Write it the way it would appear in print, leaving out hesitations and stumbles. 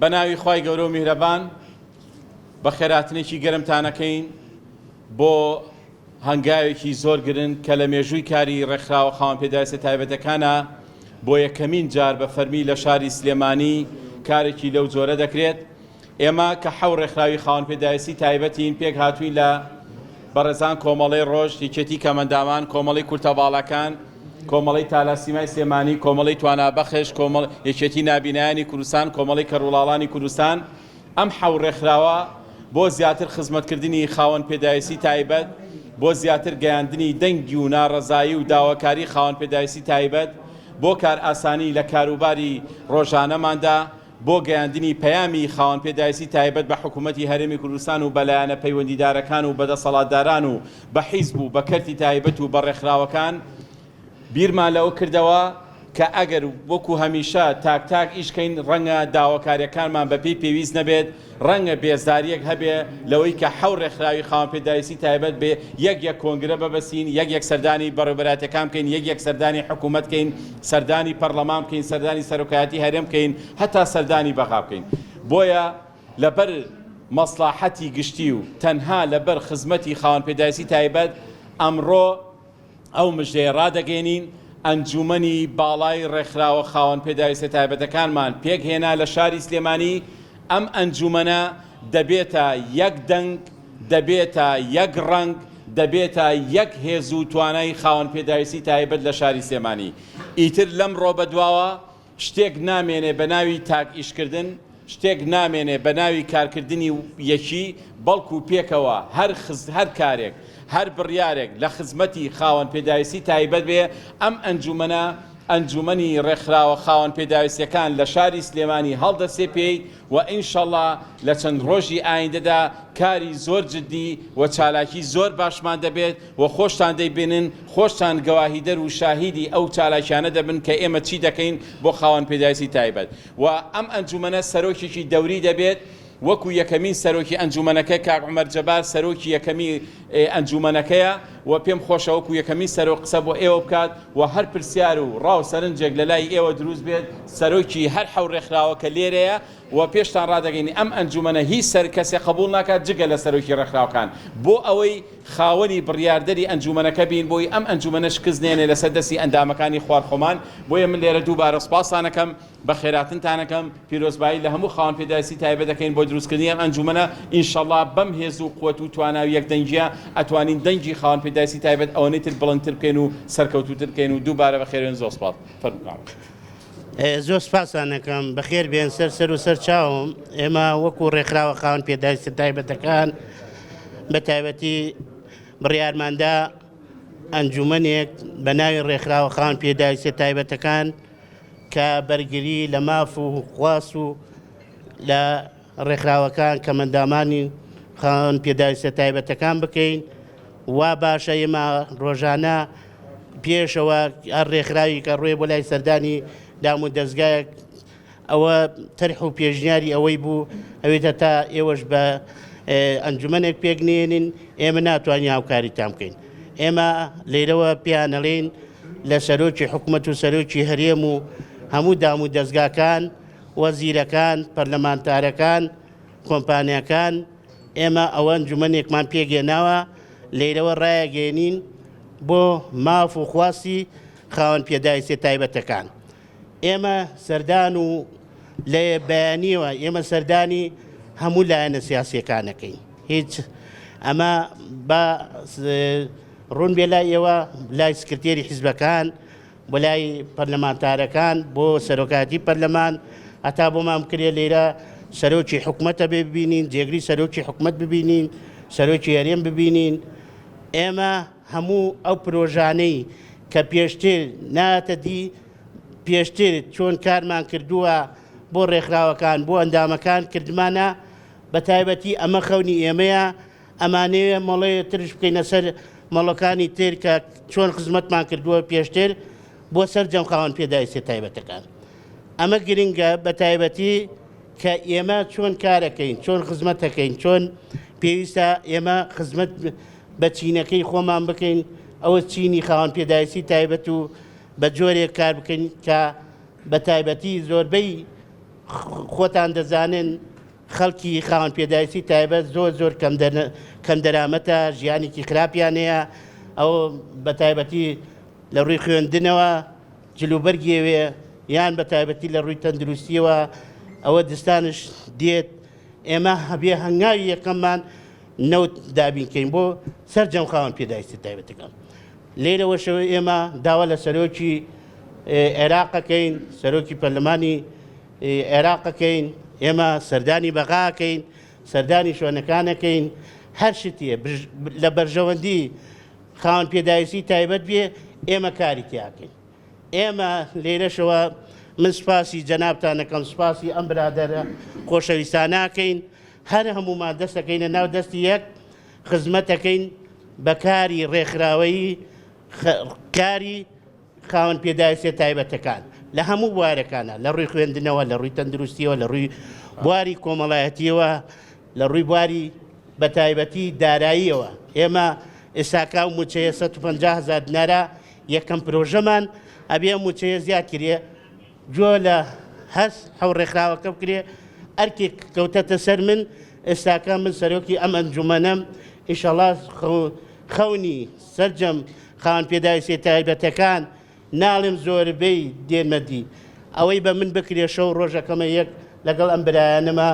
بەناوی خوای گەورە و میهرەبان بە خێراتنێکی گەرمتانەکەین بۆ هەنگاوێکی زۆر گرنگ کە لە مێژووی کاری ڕێکخراوە خاوەن پێداویستە تایبەتەکانە بۆ یەکەمین جار بە فەرمی لە شاری سلێمانی کارێکی لەو جۆرە دەکرێت. ئێمە کە حەو ڕێکخراوی خاوەن پێداویستی تایبەتین پێک هاتووی لە بەڕێزان کۆمەڵەی ڕۆژ، یەکێتی کەمەندامان، کۆمەڵی کورتەباڵەکان، کۆمەڵی تالاسیمای سلێمانی، کۆمەڵی توانابەخش، یەکێتی نابینایانی کوردستان، کۆمەڵی کەڕوڵاڵانی کوردستان. ئەم حەو ڕێکخراوە بۆ زیاتر خزمەتکردنی خاوەن پێداویستی تایبەت، بۆ زیاتر گەیاندنی دەنگی و ناڕەزایی و داواکاری خاوەن پێداویستی تایبەت، بۆ کار ئاسانی لە کاروباری ڕۆژانەماندا، بۆ گەیاندنی پەیامی خاوەن پێداویستی تایبەت بە حکوومەتی هەرێمی کوردستان و بەلایەنە پەیوەندیدارەکان و بەدەسەڵاتداران و بە حیزب و بە کەرتی تایبەت و بە ڕێکخراوەکان بیرمان لەوە کردەوە کە ئەگەر وەکو هەمیشە تاک ئیشکەین ڕەنگە داواکاریەکانمان بەپێی پێویست نەبێت، ڕەنگە بێزاریەک هەبێ لەوەی کە حەو ڕێکخراوی خاوەن پێداویستی تایبەت بێ یەک کۆنگرە ببەسین، یەک سەردانی بەڕێوەبەراتەکان بکەین، یەک سەردانی حکوومەت بکەین، سەردانی پەرلەمان بکەین، سەردانی سەرۆکایەتی هەرێم بکەین، هەتا سەردانی بەغا بکەین. بۆیە لەبەر مەسڵاحەتی گشتی و تەنها لەبەر خزمەتی خاوەن پێداویستی تایبەت ئەمڕۆ ئەو مژدەیە ڕادەگەێنین ئەنجومەنی باڵای ڕێکخراوە خاوەن پێداویستە تایبەتەکانمان پێک هێنا لە شاری سلێمانی. ئەم ئەنجومەنە دەبێتە یەک دەنگ، دەبێتە یەک ڕەنگ، دەبێتە یەک هێز و توانای خاوەن پێداویستی تایبەت لە شاری سلێمانی. ئیتر لەم ڕۆبەدواوە شتێک نامێنێ بە ناوی تاک ئیشکردن، شتێک نامێنێ بە ناوی کارکردنی یەکی، بەڵکو پێکەوە هەر کارێک، هەر بڕیارێک لە خزمەتی خاوەن پێداویستی تایبەت بێ. ئەم ئەنجومەنە ئەنجومەنی ڕێکخراوە خاوەن پێداویستیەکان لە شاری سلێمانی هەڵدەسێ پێی و ئینشەڵڵا لە چەند ڕۆژی ئایندەدا کاری زۆر جددی و چالاکی زۆر باشمان دەبێت و خۆشتان دەیبینن، خۆشتان گەواهیدەر و شاهیدی ئەو چالاکیانە دەبن کە ئێمە چی دەکەین بۆ خاوەن پێداویستی تایبەت. و ئەم ئەنجومەنە سەرۆکێکی دەوری دەبێت، وەکو یەکەمین سەرۆکی ئەنجومەنەکە کاک عومەر جەبار سەرۆکی یەکەمی ئەنجومەنەکەیە و پێم خۆشە وەکو یەکەمین سەرۆک قسە بۆ ئێوە بکات و هەر پرسیار و ڕاو سەرنجێک لە لای ئێوە دروست بێت سەرۆکی هەر حەو ڕێکخراوە کە لێرەیە و پێشتان ڕادەگەینی ئەم ئەنجومەنە هیچ سەر کەسێ قبول ناکات جگە لە سەرۆکی ڕێکخراوەکان بۆ ئەوەی خاوەنی بڕیاردەری ئەنجومەنەکە بین، بۆی ئەم ئەنجومەنە شکست نێنێ لەسەر دەستی ئەندامەکانی خواردخۆمان. بۆیە من لێرە دووبارە سوپاسانەکەم، بە خێراتنتانەکەم، پیرۆزبایی لە هەموو خاوەن پێداویستی تایبەت دەکەین بۆ دروستکردنی ئەم ئەنجومەنە. ئینشەڵڵا بەم هێز و قووەت و تواناوی یەکدەنگیە ئەتوانین دەنگی خاوەن پێداویستی تایبەت ئەوەنەی تر بڵندتر بکەین و سەرکەوتووتر بکەین و دووبارە بەخێرێن. زۆر سپاس. زۆر سپاسانەکەم، بەخێر بێن سەر و سەر چاوم. ئێمە وەکو ڕێکخراوە خاوەن پێداویستە تایبەتەکان بە تایبەتی بڕیارماندا ئەنجومەنێک بە ناوی ڕێکخراوە خاوەن پێداویستە تایبەتەکان کە بەرگری لە ماف و خواس و لە ڕێکخراوەکان کەمەندامانی خاوەن پێداویستە تایبەتەکان بکەین. وا باشە ئێمە ڕۆژانە پێشەوە هەر ڕێکخراوی کە ڕێ بۆ لای سەردانی دام و دەستگایەک ئەوە تەرح و پێشنیاری ئەوەی بوو ئەوێتە تا ئێوەش بە ئەنجومەنێک پێکنێنین ئێمە ناتوانین هاوکاریتان بکەین. ئێمە لێرەوە پیانەڵێن لە سەرۆکی حکوومەت و سەرۆکی هەرێم و هەموو دام و دەستگاکان، وەزیرەکان، پەرلەمانتارەکان، کۆمپانیەکان، ئێمە ئەوە ئەنجومەنێکمان پێگەێناوە لێرەوە ڕایەگەێنین بۆ ماف و خواستی خاوەن پێداویستی تایبەتەکان. ئێمە سەردان و لە بەیانیەوە ئێمە سەردانی هەموو لایەنە سیاسیەکانەکەین. هیچ ئەمە بە ڕوون بێ لای ئێوە، لای سکرتێری حیزبەکان، بۆ لای پەرلەمانتارەکان، بۆ سەرۆکایەتی پەرلەمان، هەتا بۆمان بکرێت لێرە سەرۆکی حکوومەتە ببینین، جێگری سەرۆکی حکوومەت ببینین، سەرۆکی هەرێم ببینین. ئێمە هەموو ئەو پرۆژانەی کە پێشتر ناتە دی پێشتر چۆن کارمان کردووە بۆ ڕێکخراوەکان، بۆ ئەندامەکان کردمانە، بە تایبەتی ئەمە خەونی ئێمەیە. ئەمانەیە مەڵەیە ترش بکەینە سەر مەڵەکانی تر کە چۆن خزمەتمان کردووە پێشتر بۆ سەرجەم خاوەن پێداویستی تایبەتەکان. ئەمە گرنگە بە تایبەتی کە ئێمە چۆن کارەکەین، چۆن خزمەتەکەین، چۆن پێویستە ئێمە خزمەت بە چینەکەی خۆمان بکەین، ئەوە چینی خاوەن پێداویستی تایبەت و بە جۆرێک کار بکەین کە بە تایبەتی زۆربەی خۆتان دەزانن خەڵکی خاوەن پێداویستی تایبەت زۆر کەم دەرامەتە، ژیانێکی خراپیان هەیە، ئەو بە تایبەتی لە ڕووی خوێندنەوە جلوبەرگێوێ یان بە تایبەتی لە ڕووی تەندروستیەوە ئەوە دستانش دێت. ئێمە هەبێ هەنگاوی یەکەممان نەوت دابینکەین بۆ سەرجەم خاوەن پێداویستی تایبەتەکان. لێرەوەشەوە ئێمە داوا لە سەرۆکی عێراقەکەین، سەرۆکی پەرلەمانی عێراقەکەین، ئێمە سەردانی بەغاکەین، سەردانی شوێنەکانەکەین، هەر شتێ لە بەرژەوەندی خاوەن پێداویستی تایبەت بێ ئێمە کاری تیاکەین. ئێمە لێرەشەوە من سپاسی جەنابتان دەکەم، سپاسی ئەم برادەرە خۆشەویستاناکەین، هەر هەمومان دەستەکەینە ناو دەستی یەک خزمەتەکەین بە کاری ڕێکخراوەیی کاری خاوەن پێداویستی تایبەتەکان لە هەموو بوارەکانە، لە ڕووی خوێندنەوە، لە ڕووی تەندروستیەوە، لە ڕووی بواری کۆمەڵایەتیەوە، لە ڕووی بواری بە تایبەتی داراییەوە. ئێمە ئێستاکا و موچەیە 150,000 دینارە یەکەم پرۆژەمان ئەبێ موچەیە زیاد کرێ، جۆ لە هەست حەو ڕێکخراوەکە بکرێ، ئەرکێک کەوتەتە سەر من ئێستاکە من سەرۆکی ئەم ئەنجومەنەم، ئینشەڵڵا خەونی سەرجەم خاوەن پێداویستی تایبەتەکان ناڵێم زۆربەی دێمەدی ئەوەی بە من بکرێ شەو ڕۆژەکەمە یەک لەگەڵ ئەم برایانەمە